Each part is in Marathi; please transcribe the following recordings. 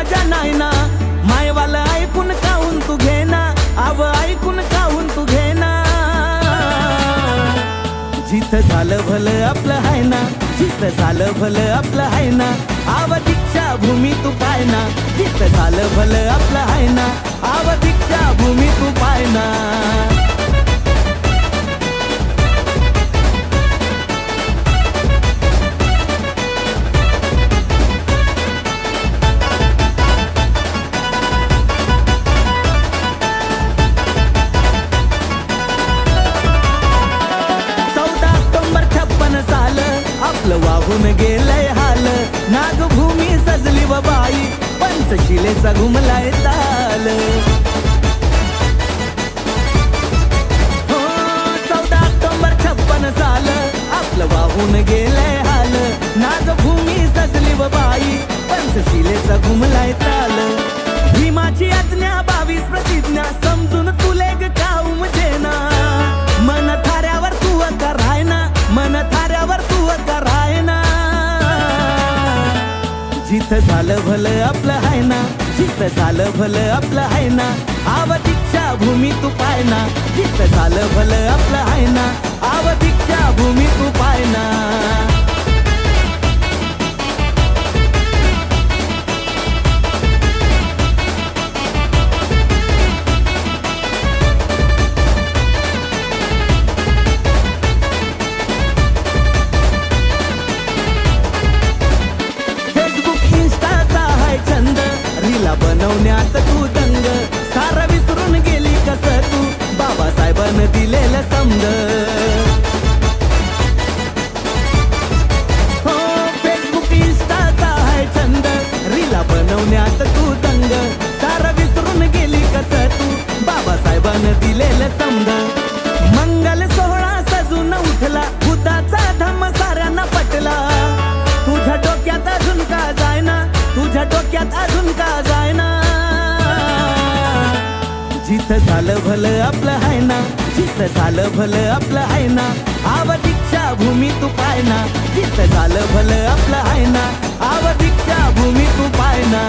मजा नाही ना, मायवाला ऐकून काहून तू घेना, आव ऐकून काहून तू घेना. जिथं झालं भलं आपलं हाय ना, जिथं झालं भलं आपलं हाय ना, आव दीक्षा भूमी तू पाय ना. जिथं झालं भलं आपलं हाय ना, आव दीक्षा भूमी तू पाय ना. आपलं वाहून गेलंय हाल, नागभूमी सजली व बाई, पंचशिलेचा घुमलाय ताल. हो 14 ऑक्टोबर 56 साल, आपलं वाहून गेलंय हाल, नागभूमी सजली व बाई, पंचशिलेचा घुमलाय ताल. भीमाची आज्ञा 22 प्रतिज्ञा, समजून तुले ग काऊम जेना. मन थाऱ्यावर तू कराय ना, मन थाऱ्यावर तू कराय ना. जिथं झालं भलं आपलं हाय ना, जिथं झालं भलं आपलं हाय ना, आव दीक्षा भूमी तू पाय ना. जिथं झालं भलं आपलं हाय ना, आव दीक्षा भूमी तू पाय ना. बनवण्यात तू दंग, सारं विसरून गेली कसं तू, बाबासाहेबांनी दिलेलं समज. हो फेसबुक इंस्टाचा आहे छंद, रीला बनवण्यात तू दंग, सारं विसरून गेली कसं तू, बाबासाहेबांनी दिलेलं समज. मंगल सोहळा सजून उठला, खुदाचा धम्म साऱ्यांना पटला. तुझ्या डोक्यात अजून का जायना, तुझ्या डोक्यात अजून का जायना. जिथं झालं भलं आपलं हाय ना, जिथं झालं भलं आपलं हाय ना, आव दीक्षा भूमी तू पाय ना. जिथं झालं भलं आपलं हाय ना, आव दीक्षा भूमी तू पाय ना.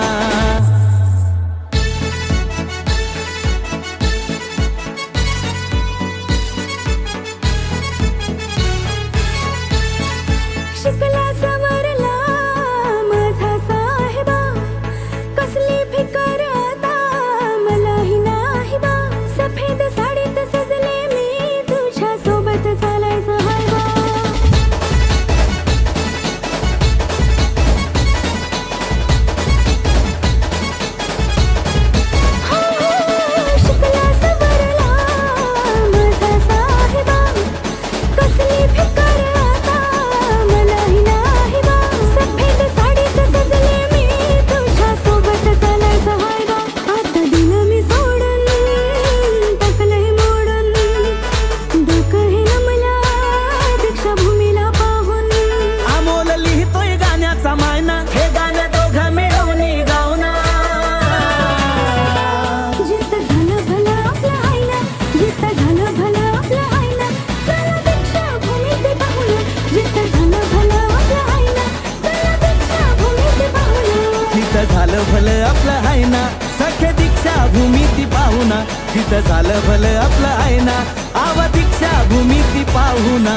झालं भलं आपलं हाय ना, सख्य दीक्षा भूमी ती पाहुना. जिथं झालं भलं आपलं हाय ना, आव दीक्षा भूमी ती पाहुना.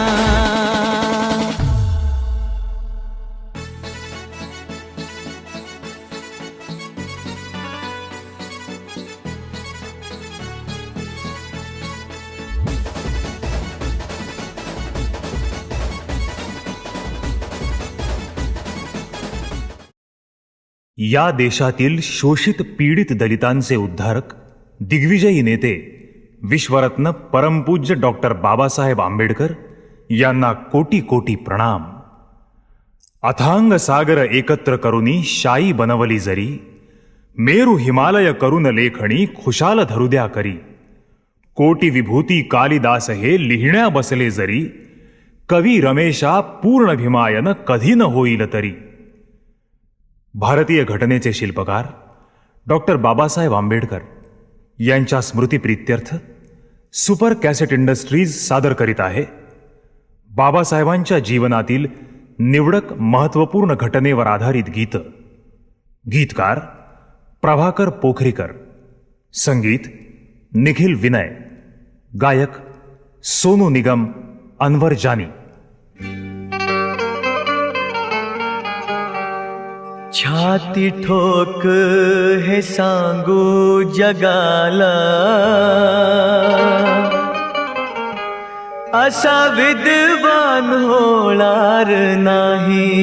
या देशातील शोषित पीडित दलितांचे उद्धारक, दिग्विजयी नेते, विश्वरत्न परमपूज्य डॉक्टर बाबासाहेब आंबेडकर यांना कोटी कोटी प्रणाम. अथांग सागर एकत्र करुनी शाई बनवली जरी, मेरू हिमालय करून लेखणी खुशाल धरुद्या करी. कोटी विभूती कालिदास हे लिहिण्या बसले जरी, कवी रमेशा पूर्ण भीमायन कधी न होईल तरी. भारतीय घटनेचे शिल्पकार डॉक्टर बाबासाहेब आंबेडकर यांच्या स्मृतिप्रीत्यर्थ सुपर कॅसेट इंडस्ट्रीज सादर करीत आहे बाबासाहेबांच्या जीवनातील निवडक महत्त्वपूर्ण घटनेवर आधारित गीत. गीतकार प्रभाकर पोखरीकर, संगीत निखिल विनय, गायक सोनू निगम, अनवर जानी. छाती ठोक हे सांगू जगाला, असा विद्वान होणार नाही.